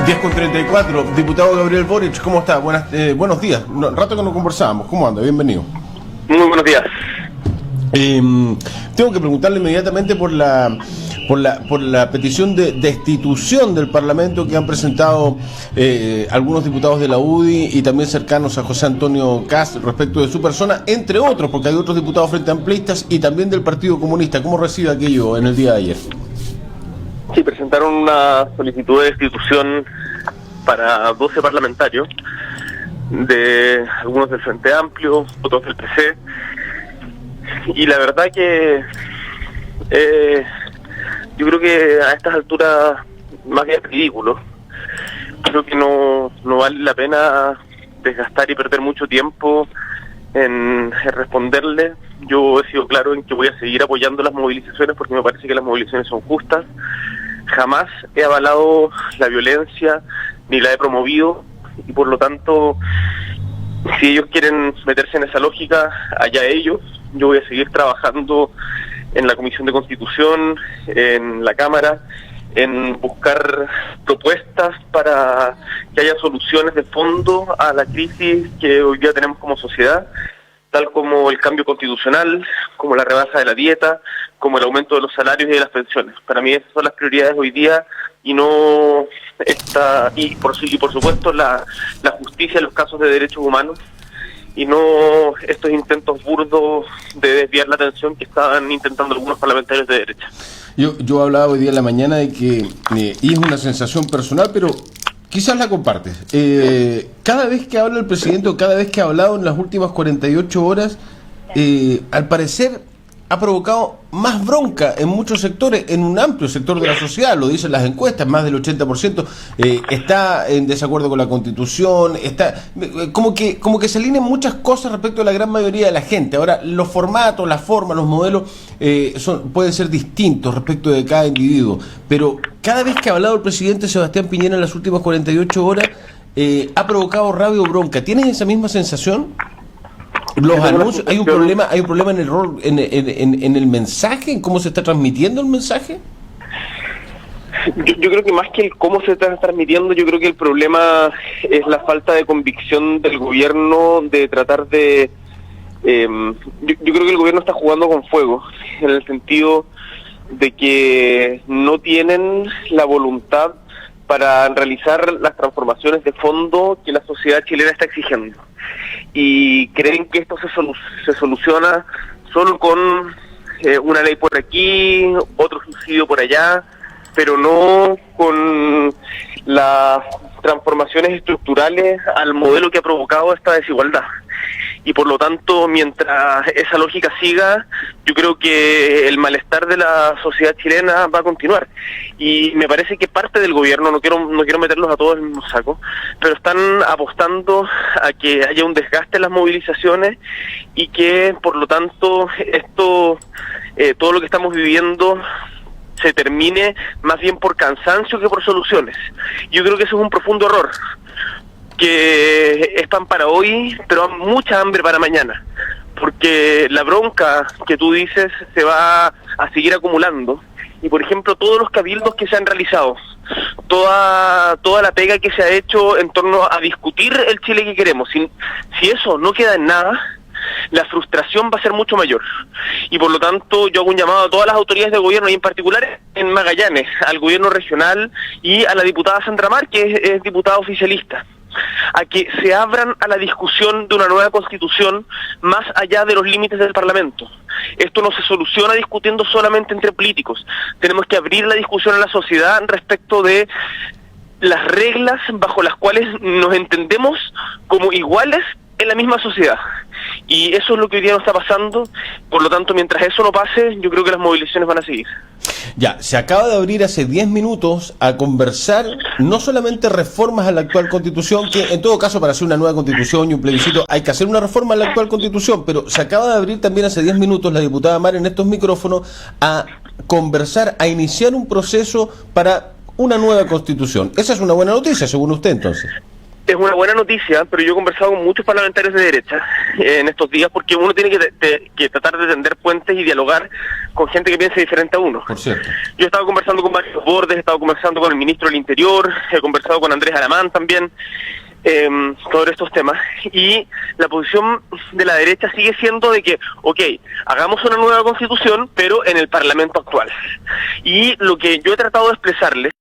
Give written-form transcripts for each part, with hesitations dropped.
10:34, diputado Gabriel Boric, ¿cómo está? Buenos días. Rato que no conversábamos, ¿cómo anda? Bienvenido. Muy buenos días. Tengo que preguntarle inmediatamente por la petición de destitución del Parlamento que han presentado algunos diputados de la UDI y también cercanos a José Antonio Kast respecto de su persona, entre otros, porque hay otros diputados frente amplistas y también del Partido Comunista. ¿Cómo recibe aquello en el día de ayer? Sí, presentaron una solicitud de destitución para 12 parlamentarios, de algunos del Frente Amplio, otros del PC, y la verdad que yo creo que a estas alturas más bien es ridículo. Creo que no vale la pena desgastar y perder mucho tiempo en responderle. Yo he sido claro en que voy a seguir apoyando las movilizaciones porque me parece que las movilizaciones son justas. Jamás he avalado la violencia ni la he promovido y por lo tanto, si ellos quieren meterse en esa lógica, allá ellos. Yo voy a seguir trabajando en la Comisión de Constitución, en la Cámara, en buscar propuestas para que haya soluciones de fondo a la crisis que hoy día tenemos como sociedad, tal como el cambio constitucional, como la rebaja de la dieta, como el aumento de los salarios y de las pensiones. Para mí esas son las prioridades hoy día y no por supuesto la justicia en los casos de derechos humanos y no estos intentos burdos de desviar la atención que estaban intentando algunos parlamentarios de derecha. Yo hablaba hoy día en la mañana de que, y es una sensación personal, pero quizás la compartes. Cada vez que habla el presidente o cada vez que ha hablado en las últimas 48 horas, al parecer ha provocado más bronca en muchos sectores, en un amplio sector de la sociedad, lo dicen las encuestas, más del 80% está en desacuerdo con la Constitución, está como que se alinean muchas cosas respecto a la gran mayoría de la gente. Ahora, los formatos, las formas, los modelos pueden ser distintos respecto de cada individuo, pero cada vez que ha hablado el presidente Sebastián Piñera en las últimas 48 horas, ha provocado rabia o bronca. ¿Tienes esa misma sensación? Los anuncios, hay un problema en el rol, en el mensaje, en cómo se está transmitiendo el mensaje. Yo creo que más que el cómo se está transmitiendo, yo creo que el problema es la falta de convicción del gobierno de tratar de yo creo que el gobierno está jugando con fuego, en el sentido de que no tienen la voluntad para realizar las transformaciones de fondo que la sociedad chilena está exigiendo. Y creen que esto se soluciona solo con una ley por aquí, otro subsidio por allá, pero no con las transformaciones estructurales al modelo que ha provocado esta desigualdad. Y por lo tanto, mientras esa lógica siga, yo creo que el malestar de la sociedad chilena va a continuar. Y me parece que parte del gobierno, no quiero meterlos a todos en el mismo saco, pero están apostando a que haya un desgaste en las movilizaciones y que, por lo tanto, todo lo que estamos viviendo se termine más bien por cansancio que por soluciones. Yo creo que eso es un profundo error, que es pan para hoy, pero mucha hambre para mañana, porque la bronca que tú dices se va a seguir acumulando, y por ejemplo todos los cabildos que se han realizado, toda la pega que se ha hecho en torno a discutir el Chile que queremos, si eso no queda en nada, la frustración va a ser mucho mayor. Y por lo tanto yo hago un llamado a todas las autoridades de gobierno, y en particular en Magallanes, al gobierno regional y a la diputada Sandra Mar, que es diputada oficialista, a que se abran a la discusión de una nueva constitución más allá de los límites del Parlamento. Esto no se soluciona discutiendo solamente entre políticos. Tenemos que abrir la discusión a la sociedad respecto de las reglas bajo las cuales nos entendemos como iguales en la misma sociedad. Y eso es lo que hoy día no está pasando. Por lo tanto, mientras eso no pase, yo creo que las movilizaciones van a seguir. Ya, se acaba de abrir hace 10 minutos a conversar no solamente reformas a la actual Constitución, que en todo caso para hacer una nueva Constitución y un plebiscito hay que hacer una reforma a la actual Constitución, pero se acaba de abrir también hace 10 minutos la diputada Mar en estos micrófonos a conversar, a iniciar un proceso para una nueva Constitución. Esa es una buena noticia, según usted, entonces. Es una buena noticia, pero yo he conversado con muchos parlamentarios de derecha en estos días, porque uno tiene que tratar de tender puentes y dialogar con gente que piense diferente a uno. Por cierto. Yo he estado conversando con varios bordes, he estado conversando con el ministro del Interior, he conversado con Andrés Alamán también, sobre estos temas, y la posición de la derecha sigue siendo de que, ok, hagamos una nueva constitución, pero en el Parlamento actual. Y lo que yo he tratado de expresarles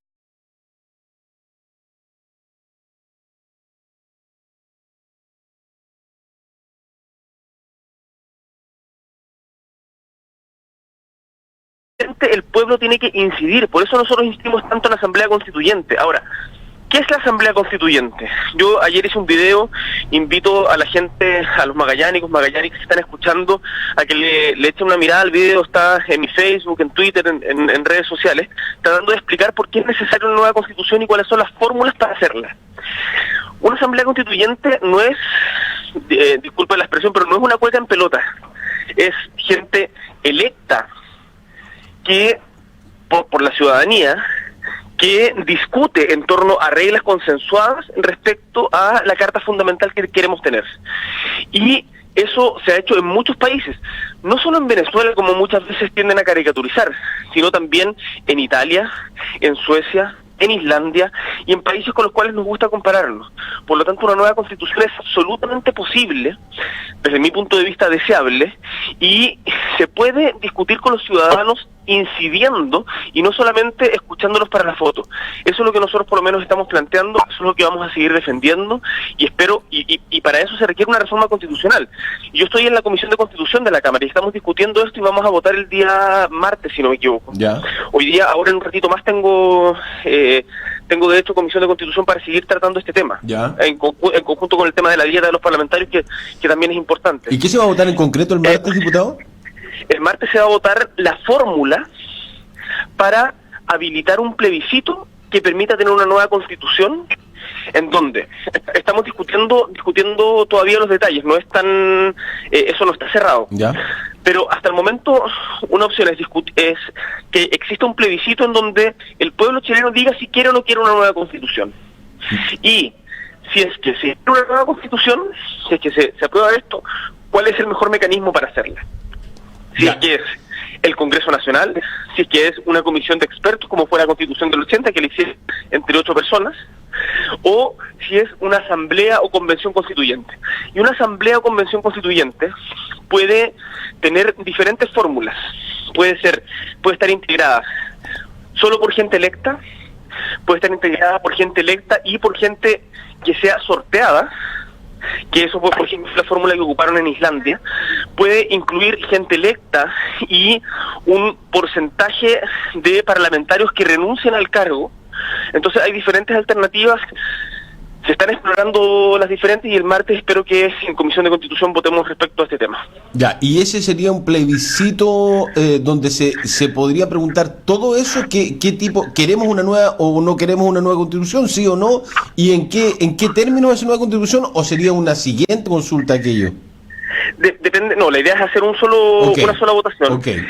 el pueblo tiene que incidir, por eso nosotros insistimos tanto en la Asamblea Constituyente. Ahora, ¿qué es la Asamblea Constituyente? Yo ayer hice un video, invito a la gente, a los magallánicos que están escuchando, a que le echen una mirada al video, está en mi Facebook, en Twitter, en redes sociales, tratando de explicar por qué es necesaria una nueva Constitución y cuáles son las fórmulas para hacerla. Una Asamblea Constituyente no es, disculpe la expresión, pero no es una cueca en pelota, es gente electa, que por la ciudadanía, que discute en torno a reglas consensuadas respecto a la Carta Fundamental que queremos tener. Y eso se ha hecho en muchos países, no solo en Venezuela, como muchas veces tienden a caricaturizar, sino también en Italia, en Suecia, en Islandia y en países con los cuales nos gusta compararnos. Por lo tanto, una nueva constitución es absolutamente posible, desde mi punto de vista deseable, y se puede discutir con los ciudadanos incidiendo y no solamente escuchándolos para la foto. Eso es lo que nosotros por lo menos estamos planteando, eso es lo que vamos a seguir defendiendo, y espero, y para eso se requiere una reforma constitucional. Yo estoy en la Comisión de Constitución de la Cámara y estamos discutiendo esto y vamos a votar el día martes, si no me equivoco. Ya. Hoy día, ahora en un ratito más tengo de hecho Comisión de Constitución para seguir tratando este tema, Ya. en conjunto con el tema de la dieta de los parlamentarios, que también es importante. ¿Y qué se va a votar en concreto el martes, diputado? El martes se va a votar la fórmula para habilitar un plebiscito que permita tener una nueva constitución, en donde estamos discutiendo todavía los detalles, no es tan, eso no está cerrado. Ya. Pero hasta el momento una opción es que exista un plebiscito en donde el pueblo chileno diga si quiere o no quiere una nueva constitución. Y si es que se quiere una nueva constitución, si es que se aprueba esto, ¿cuál es el mejor mecanismo para hacerla? Si es que es el Congreso Nacional, si es que es una comisión de expertos, como fue la Constitución del 80, que le hicieron entre 8 personas, o si es una asamblea o convención constituyente. Y una asamblea o convención constituyente puede tener diferentes fórmulas. Puede estar integrada solo por gente electa, puede estar integrada por gente electa y por gente que sea sorteada, que eso fue, por ejemplo, la fórmula que ocuparon en Islandia. Puede incluir gente electa y un porcentaje de parlamentarios que renuncian al cargo. Entonces hay diferentes alternativas, se están explorando las diferentes, y el martes espero que en Comisión de Constitución votemos respecto a este tema. Ya, y ese sería un plebiscito donde se podría preguntar todo eso, qué tipo, ¿queremos una nueva o no queremos una nueva constitución, sí o no? ¿Y en qué términos es esa nueva constitución, o sería una siguiente consulta aquello? Depende, no, la idea es hacer una sola votación. Okay.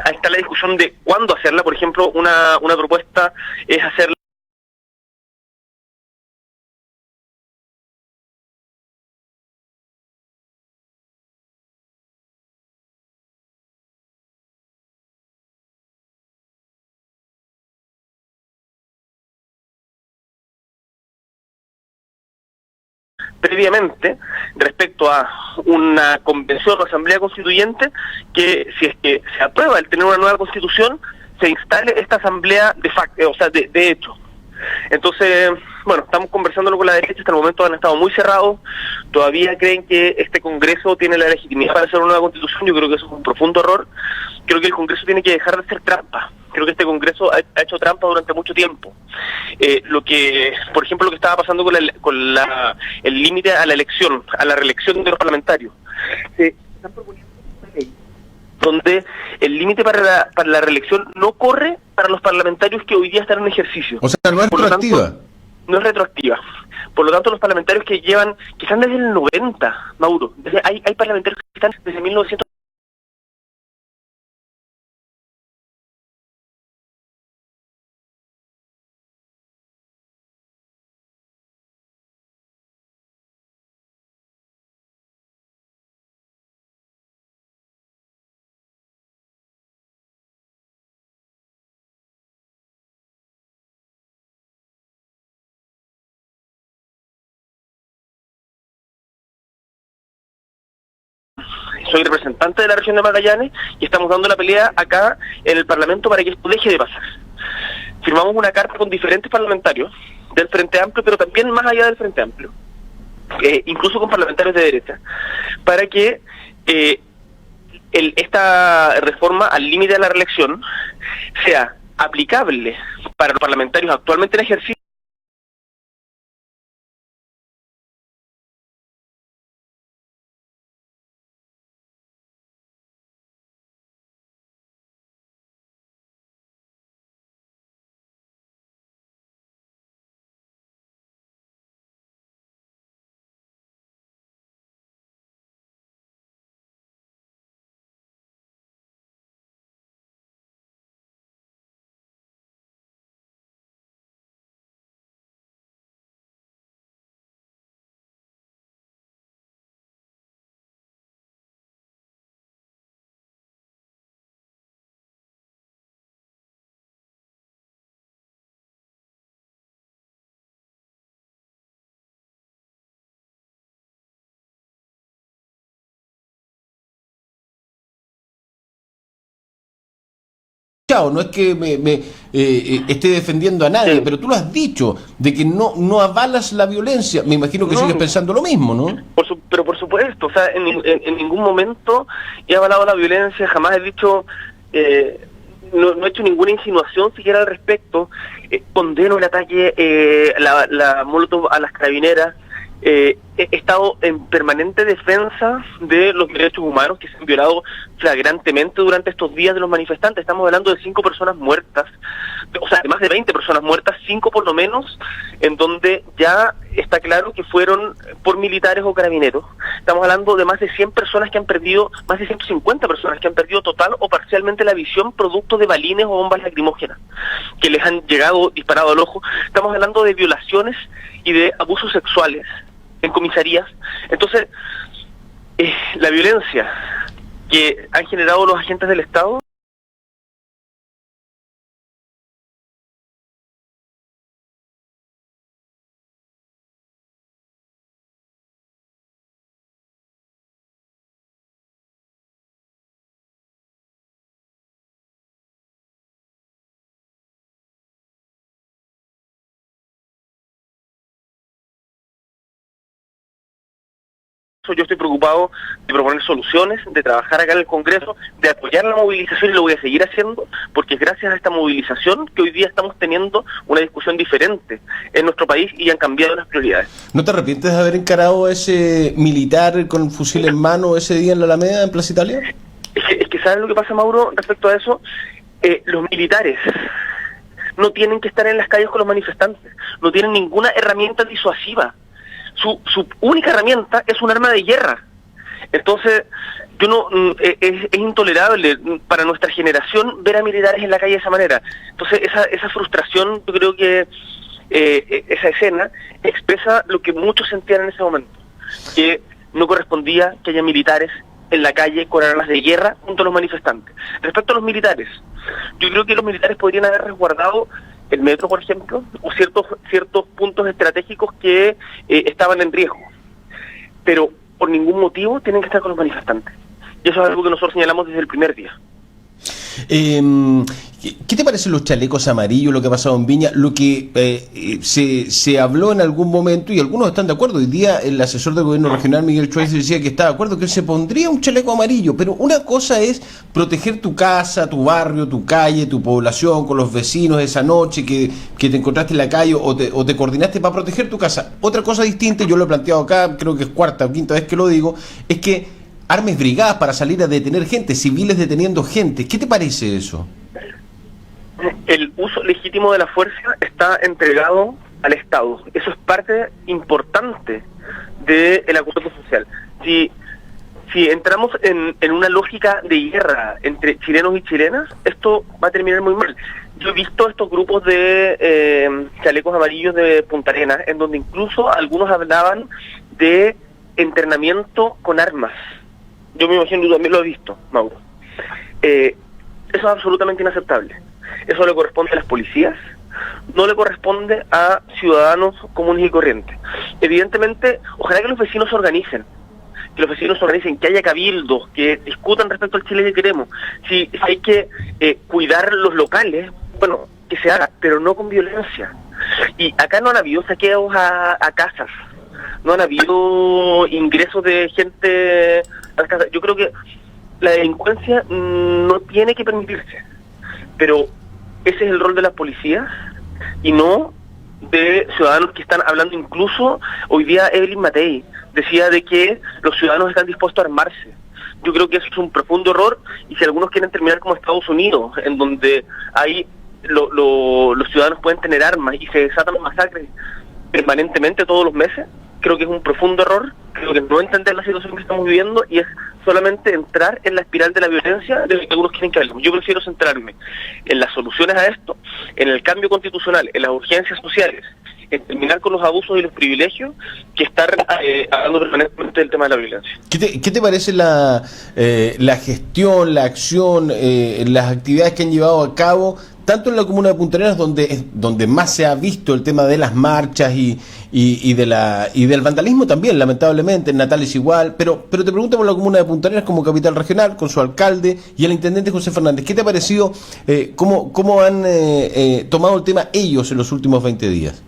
Ahí está la discusión de cuándo hacerla. Por ejemplo, una propuesta es hacerla previamente respecto a una convención o asamblea constituyente, que si es que se aprueba el tener una nueva constitución, se instale esta asamblea de facto, o sea, de hecho. Entonces, bueno, estamos conversándolo con la derecha, hasta el momento han estado muy cerrados, todavía creen que este Congreso tiene la legitimidad para hacer una nueva constitución. Yo creo que eso es un profundo error. Creo que el Congreso tiene que dejar de hacer trampa. Creo que este Congreso ha hecho trampa durante mucho tiempo. Por ejemplo, lo que estaba pasando con el límite a la elección, a la reelección de los parlamentarios. Se están proponiendo una ley donde el límite para la reelección no corre para los parlamentarios que hoy día están en ejercicio. O sea, no es retroactiva. No es retroactiva. Por lo tanto, los parlamentarios que están desde el 90, Mauro, hay parlamentarios que están desde 1990. soy representante de la región de Magallanes y estamos dando la pelea acá en el Parlamento para que esto deje de pasar. Firmamos una carta con diferentes parlamentarios del Frente Amplio, pero también más allá del Frente Amplio, incluso con parlamentarios de derecha, para que esta reforma al límite de la reelección sea aplicable para los parlamentarios actualmente en ejercicio. No es que esté defendiendo a nadie, Sí. pero tú lo has dicho, de que no avalas la violencia. Me imagino que No. sigues pensando lo mismo, ¿no? Pero por supuesto, o sea, en ningún momento he avalado la violencia, jamás he dicho, no he hecho ninguna insinuación siquiera al respecto. Condeno el ataque, la molotov a las carabineras. He estado en permanente defensa de los derechos humanos que se han violado flagrantemente durante estos días de los manifestantes. Estamos hablando de 5 personas muertas, o sea, de más de 20 personas muertas, 5 por lo menos, en donde ya está claro que fueron por militares o carabineros. Estamos hablando de más de 100 personas que han perdido, más de 150 personas que han perdido total o parcialmente la visión producto de balines o bombas lacrimógenas que les han llegado disparado al ojo. Estamos hablando de violaciones y de abusos sexuales en comisarías. Entonces, la violencia que han generado los agentes del Estado yo estoy preocupado de proponer soluciones, de trabajar acá en el Congreso, de apoyar la movilización, y lo voy a seguir haciendo, porque es gracias a esta movilización que hoy día estamos teniendo una discusión diferente en nuestro país y han cambiado las prioridades. ¿No te arrepientes de haber encarado a ese militar con fusil en mano ese día en la Alameda, en Plaza Italia? Es que ¿sabes lo que pasa, Mauro, respecto a eso? Los militares no tienen que estar en las calles con los manifestantes, no tienen ninguna herramienta disuasiva. Su única herramienta es un arma de guerra. Entonces, es intolerable para nuestra generación ver a militares en la calle de esa manera. Entonces, esa frustración, yo creo que esa escena expresa lo que muchos sentían en ese momento, que no correspondía que haya militares en la calle con armas de guerra junto a los manifestantes. Respecto a los militares, yo creo que los militares podrían haber resguardado el metro, por ejemplo, o ciertos puntos estratégicos que estaban en riesgo, pero por ningún motivo tienen que estar con los manifestantes. Y eso es algo que nosotros señalamos desde el primer día. ¿Qué te parecen los chalecos amarillos, lo que ha pasado en Viña? Lo que se habló en algún momento, y algunos están de acuerdo. Hoy día el asesor del gobierno regional, Miguel Schweitzer, decía que está de acuerdo, que él se pondría un chaleco amarillo. Pero una cosa es proteger tu casa, tu barrio, tu calle, tu población, con los vecinos esa noche que te encontraste en la calle o te coordinaste para proteger tu casa. Otra cosa distinta, y yo lo he planteado acá, creo que es cuarta o quinta vez que lo digo, es que armes brigadas para salir a detener gente, civiles deteniendo gente. ¿Qué te parece eso? El uso legítimo de la fuerza está entregado al Estado. Eso es parte importante del acuerdo social. Si entramos en una lógica de guerra entre chilenos y chilenas, esto va a terminar muy mal. Yo he visto estos grupos de chalecos amarillos de Punta Arenas, en donde incluso algunos hablaban de entrenamiento con armas. Yo me imagino que tú también lo has visto, Mauro. Eso es absolutamente inaceptable. Eso le corresponde a las policías, no le corresponde a ciudadanos comunes y corrientes. Evidentemente, ojalá que los vecinos se organicen, que los vecinos se organicen, que haya cabildos, que discutan respecto al Chile que queremos. Si hay que cuidar los locales, bueno, que se haga, pero no con violencia. Y acá no han habido saqueos a casas, no han habido ingresos de gente a las casas. Yo creo que la delincuencia no tiene que permitirse, pero ese es el rol de las policías y no de ciudadanos que están hablando. Incluso hoy día Evelyn Matei decía de que los ciudadanos están dispuestos a armarse. Yo creo que eso es un profundo error, y si algunos quieren terminar como Estados Unidos, en donde hay los ciudadanos pueden tener armas y se desatan masacres permanentemente todos los meses, creo que es un profundo error. Creo que no entender la situación que estamos viviendo y es solamente entrar en la espiral de la violencia de lo que algunos quieren que hablemos. Yo prefiero centrarme en las soluciones a esto, en el cambio constitucional, en las urgencias sociales, en terminar con los abusos y los privilegios, que estar hablando permanentemente del tema de la violencia. ¿Qué te parece la gestión, la acción, las actividades que han llevado a cabo, tanto en la comuna de Punta Arenas, donde más se ha visto el tema de las marchas y del vandalismo también, lamentablemente, en Natales igual, pero te pregunto por la comuna de Punta Arenas como capital regional, con su alcalde y el intendente José Fernández? ¿Qué te ha parecido, cómo han tomado el tema ellos en los últimos 20 días?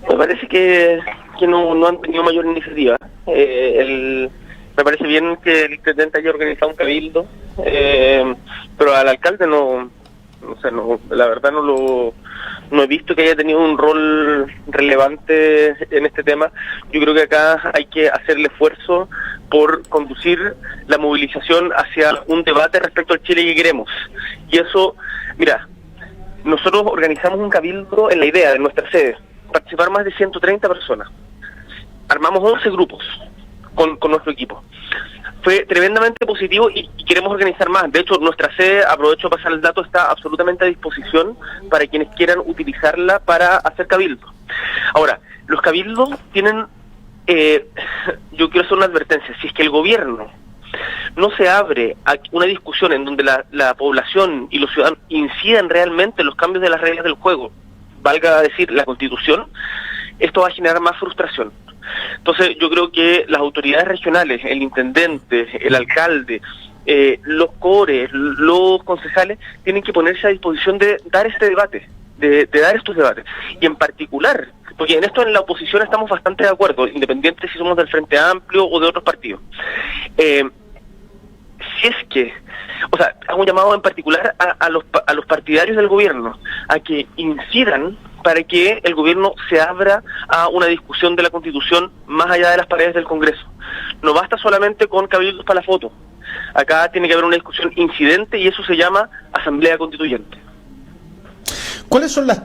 Me parece que no han tenido mayor iniciativa. Me parece bien que el intendente haya organizado un cabildo, pero al alcalde no, la verdad no he visto que haya tenido un rol relevante en este tema. Yo creo que acá hay que hacer el esfuerzo por conducir la movilización hacia un debate respecto al Chile que queremos. Y eso, mira, nosotros organizamos un cabildo en la idea de nuestra sede, participar más de 130 personas. Armamos 11 grupos con nuestro equipo. Fue tremendamente positivo y queremos organizar más. De hecho, nuestra sede, aprovecho para pasar el dato, está absolutamente a disposición para quienes quieran utilizarla para hacer cabildo. Ahora, los cabildos tienen, yo quiero hacer una advertencia: si es que el gobierno no se abre a una discusión en donde la población y los ciudadanos incidan realmente en los cambios de las reglas del juego, valga decir la Constitución, esto va a generar más frustración. Entonces yo creo que las autoridades regionales, el intendente, el alcalde, los cores, los concejales, tienen que ponerse a disposición de dar este debate, de dar estos debates. Y en particular, porque en esto en la oposición estamos bastante de acuerdo, independiente si somos del Frente Amplio o de otros partidos. Si es que, o sea, hago un llamado en particular a los partidarios del gobierno, a que incidan para que el gobierno se abra a una discusión de la Constitución más allá de las paredes del Congreso. No basta solamente con cabildos para la foto. Acá tiene que haber una discusión incidente y eso se llama Asamblea Constituyente. ¿Cuáles son las...?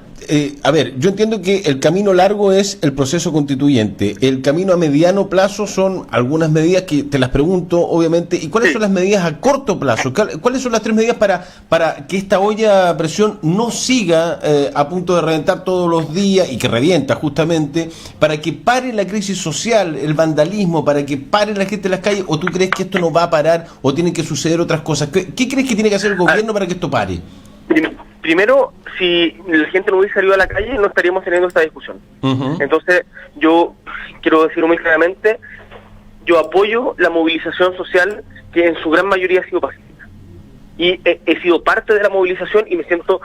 A ver, yo entiendo que el camino largo es el proceso constituyente. El camino a mediano plazo son algunas medidas que te las pregunto, obviamente. ¿Y cuáles son las medidas a corto plazo? ¿Cuáles son las 3 medidas para que esta olla a presión no siga a punto de reventar todos los días, y que revienta justamente, para que pare la crisis social, el vandalismo, para que pare la gente en las calles? ¿O tú crees que esto no va a parar o tienen que suceder otras cosas? ¿Qué crees que tiene que hacer el gobierno para que esto pare? Primero, si la gente no hubiese salido a la calle, no estaríamos teniendo esta discusión. Entonces, yo quiero decirlo muy claramente, yo apoyo la movilización social, que en su gran mayoría ha sido pacífica. Y he sido parte de la movilización y me siento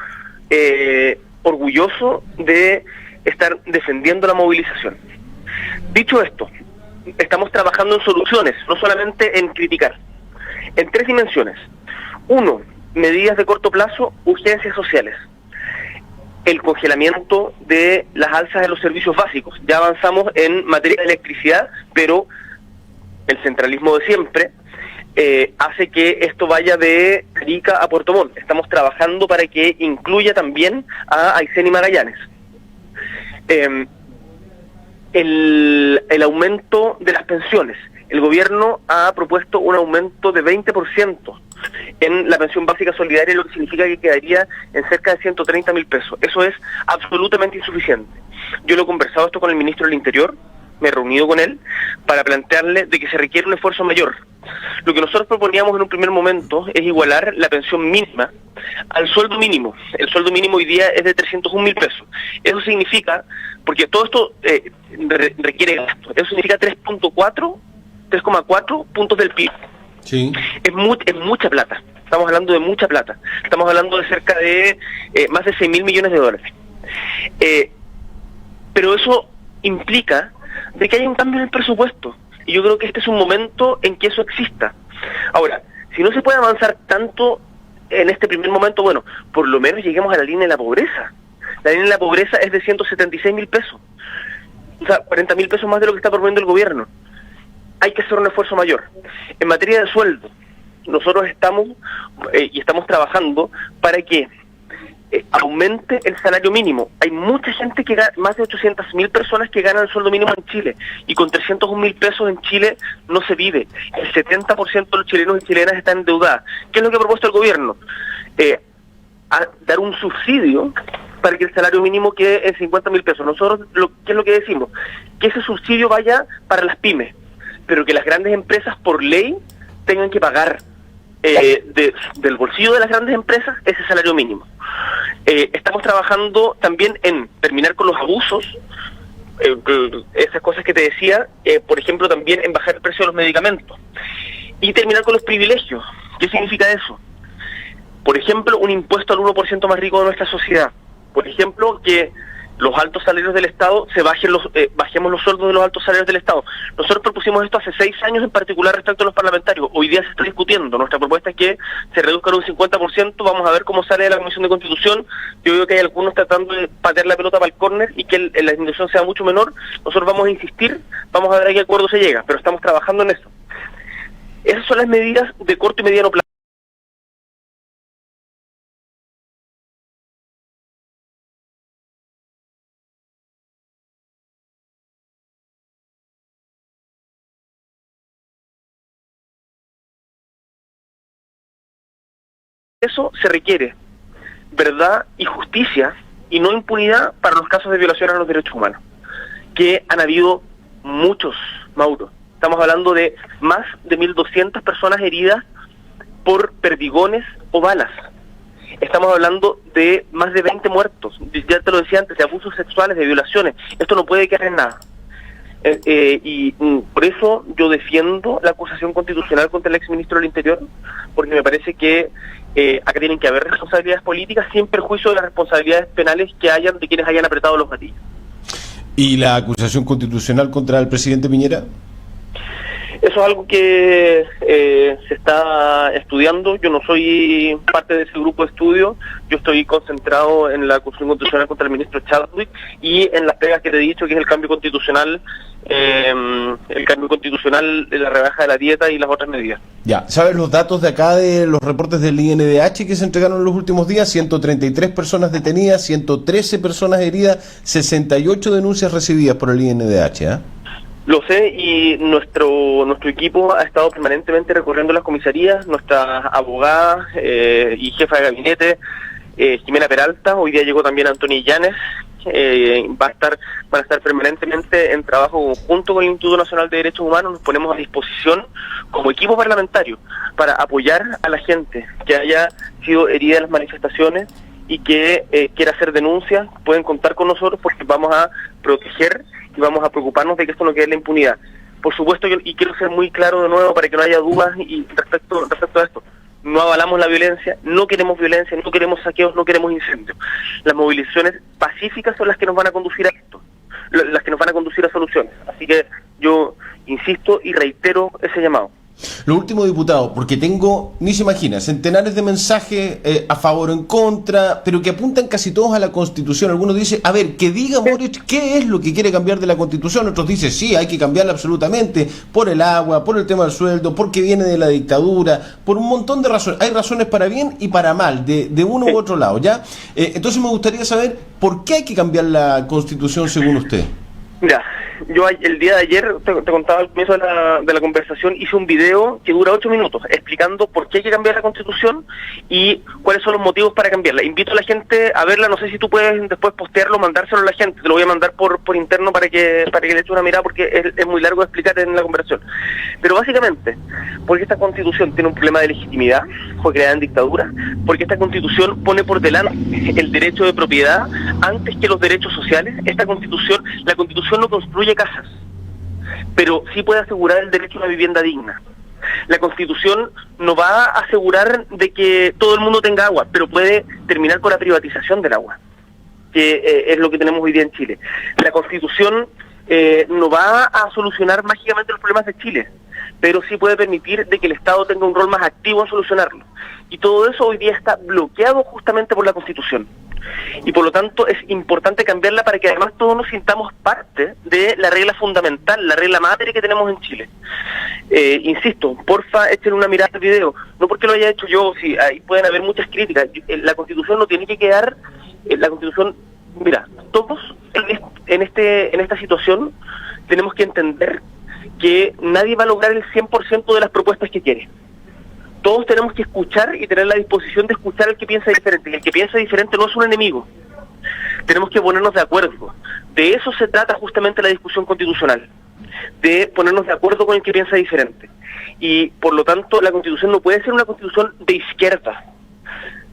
orgulloso de estar defendiendo la movilización. Dicho esto, estamos trabajando en soluciones, no solamente en criticar, en 3 dimensiones. 1, medidas de corto plazo, urgencias sociales. El congelamiento de las alzas de los servicios básicos. Ya avanzamos en materia de electricidad, pero el centralismo de siempre hace que esto vaya de Arica a Puerto Montt. Estamos trabajando para que incluya también a Aysén y Magallanes. El aumento de las pensiones. El gobierno ha propuesto un aumento de 20% en la pensión básica solidaria, lo que significa que quedaría en cerca de 130.000 pesos. Eso es absolutamente insuficiente. Yo lo he conversado esto con el ministro del Interior, me he reunido con él para plantearle de que se requiere un esfuerzo mayor. Lo que nosotros proponíamos en un primer momento es igualar la pensión mínima al sueldo mínimo. El sueldo mínimo hoy día es de 301.000 pesos. Eso significa, porque todo esto requiere gasto, eso significa 3.4 3,4 puntos del PIB. Sí. Es mucha plata. Estamos hablando de mucha plata. Estamos hablando de cerca de más de 6.000 millones de dólares. Pero eso implica de que haya un cambio en el presupuesto. Y yo creo que este es un momento en que eso exista. Ahora, si no se puede avanzar tanto en este primer momento, bueno, por lo menos lleguemos a la línea de la pobreza. La línea de la pobreza es de 176.000 pesos. O sea, 40.000 pesos más de lo que está proponiendo el gobierno. Hay que hacer un esfuerzo mayor. En materia de sueldo, nosotros estamos trabajando para que aumente el salario mínimo. Hay mucha gente que gana, más de 800.000 personas que ganan el sueldo mínimo en Chile, y con 301.000 pesos en Chile no se vive. El 70% de los chilenos y chilenas están endeudadas. ¿Qué es lo que ha propuesto el gobierno? Dar un subsidio para que el salario mínimo quede en 50.000 pesos. Nosotros, ¿qué es lo que decimos? Que ese subsidio vaya para las pymes, pero que las grandes empresas por ley tengan que pagar del bolsillo de las grandes empresas ese salario mínimo. Estamos trabajando también en terminar con los abusos, esas cosas que te decía, por ejemplo, también en bajar el precio de los medicamentos, y terminar con los privilegios. ¿Qué significa eso? Por ejemplo, un impuesto al 1% más rico de nuestra sociedad. Por ejemplo, que los altos salarios del Estado bajemos los sueldos de los altos salarios del Estado. Nosotros propusimos esto hace 6 años, en particular respecto a los parlamentarios. Hoy día se está discutiendo. Nuestra propuesta es que se reduzca un 50%. Vamos a ver cómo sale de la Comisión de Constitución. Yo veo que hay algunos tratando de patear la pelota para el córner y que la disminución sea mucho menor. Nosotros vamos a insistir, vamos a ver a qué acuerdo se llega, pero estamos trabajando en eso. Esas son las medidas de corto y mediano plazo. Eso se requiere verdad y justicia, y no impunidad para los casos de violación a los derechos humanos, que han habido muchos, Mauro. Estamos hablando de más de 1.200 personas heridas por perdigones o balas. Estamos hablando de más de 20 muertos, ya te lo decía antes, de abusos sexuales, de violaciones. Esto no puede quedar en nada. Por eso yo defiendo la acusación constitucional contra el exministro del Interior, porque me parece que acá tienen que haber responsabilidades políticas sin perjuicio de las responsabilidades penales que hayan de quienes hayan apretado los gatillos. ¿Y la acusación constitucional contra el presidente Piñera? Eso es algo que se está estudiando. Yo no soy parte de ese grupo de estudio. Yo estoy concentrado en la acusación constitucional contra el ministro Chadwick y en las pegas que te he dicho, que es el cambio constitucional de la rebaja de la dieta y las otras medidas. Ya, ¿sabes los datos de acá de los reportes del INDH que se entregaron en los últimos días? 133 personas detenidas, 113 personas heridas, 68 denuncias recibidas por el INDH, ¿eh? Lo sé, y nuestro equipo ha estado permanentemente recorriendo las comisarías. Nuestra abogada y jefa de gabinete, Jimena Peralta, hoy día llegó también Antonio Illanes. Van a estar permanentemente en trabajo conjunto con el Instituto Nacional de Derechos Humanos. Nos ponemos a disposición como equipo parlamentario para apoyar a la gente que haya sido herida en las manifestaciones y que quiera hacer denuncias. Pueden contar con nosotros porque vamos a proteger y vamos a preocuparnos de que esto no quede en la impunidad. Por supuesto, y quiero ser muy claro de nuevo para que no haya dudas y respecto a esto, no avalamos la violencia, no queremos violencia, no queremos saqueos, no queremos incendios. Las movilizaciones pacíficas son las que nos van a conducir a esto, las que nos van a conducir a soluciones. Así que yo insisto y reitero ese llamado. Lo último, diputado, porque tengo, ni se imagina, centenares de mensajes a favor o en contra, pero que apuntan casi todos a la Constitución. Algunos dicen, a ver, que diga Boric qué es lo que quiere cambiar de la Constitución. Otros dicen, sí, hay que cambiarla absolutamente, por el agua, por el tema del sueldo, porque viene de la dictadura, por un montón de razones. Hay razones para bien y para mal, de uno u otro lado, ¿ya? Entonces me gustaría saber, ¿por qué hay que cambiar la Constitución según usted? Mira, yo el día de ayer, te contaba al comienzo de la conversación, hice un video que dura 8 minutos explicando por qué hay que cambiar la Constitución y cuáles son los motivos para cambiarla. Invito a la gente a verla, no sé si tú puedes después postearlo, mandárselo a la gente, te lo voy a mandar por interno para que le eches una mirada porque es muy largo de explicar en la conversación. Pero básicamente, porque esta Constitución tiene un problema de legitimidad, fue creada en dictadura, porque esta Constitución pone por delante el derecho de propiedad antes que los derechos sociales. La Constitución no construye casas, pero sí puede asegurar el derecho a una vivienda digna. La Constitución no va a asegurar de que todo el mundo tenga agua, pero puede terminar con la privatización del agua, que es lo que tenemos hoy día en Chile. La Constitución no va a solucionar mágicamente los problemas de Chile, pero sí puede permitir de que el Estado tenga un rol más activo en solucionarlo. Y todo eso hoy día está bloqueado justamente por la Constitución. Y por lo tanto es importante cambiarla para que además todos nos sintamos parte de la regla fundamental, la regla madre que tenemos en Chile. Insisto, porfa, echen una mirada al video, no porque lo haya hecho yo, si ahí pueden haber muchas críticas. La Constitución no tiene que quedar, la Constitución, mira, todos en esta situación tenemos que entender que nadie va a lograr el 100% de las propuestas que quiere. Todos tenemos que escuchar y tener la disposición de escuchar al que piensa diferente. Y el que piensa diferente no es un enemigo. Tenemos que ponernos de acuerdo. De eso se trata justamente la discusión constitucional, de ponernos de acuerdo con el que piensa diferente. Y por lo tanto la Constitución no puede ser una Constitución de izquierda,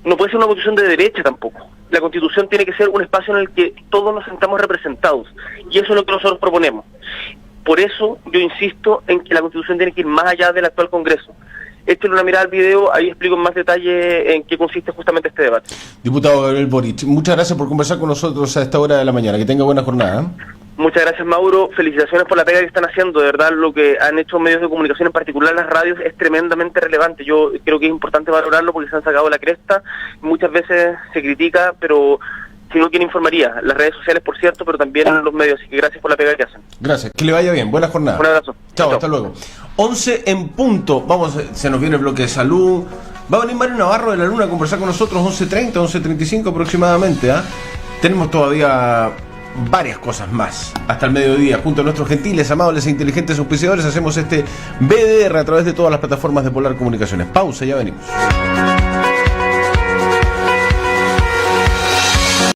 no puede ser una Constitución de derecha tampoco. La Constitución tiene que ser un espacio en el que todos nos sentamos representados, y eso es lo que nosotros proponemos. Por eso yo insisto en que la Constitución tiene que ir más allá del actual Congreso. Échenle una mirada al video, ahí explico en más detalle en qué consiste justamente este debate. Diputado Gabriel Boric, muchas gracias por conversar con nosotros a esta hora de la mañana. Que tenga buena jornada. Muchas gracias, Mauro. Felicitaciones por la pega que están haciendo. De verdad, lo que han hecho medios de comunicación, en particular las radios, es tremendamente relevante. Yo creo que es importante valorarlo porque se han sacado la cresta. Muchas veces se critica, pero si no, ¿quién informaría? Las redes sociales, por cierto, pero también los medios. Así que gracias por la pega que hacen. Gracias, que le vaya bien. Buena jornada. Un abrazo. Chao, hasta luego. 11 en punto. Vamos, se nos viene el bloque de salud. Va a venir Mario Navarro de la Luna a conversar con nosotros 11:30, 11:35 aproximadamente. Tenemos todavía varias cosas más hasta el mediodía. Junto a nuestros gentiles, amables e inteligentes auspiciadores hacemos este BDR a través de todas las plataformas de Polar Comunicaciones. Pausa, ya venimos.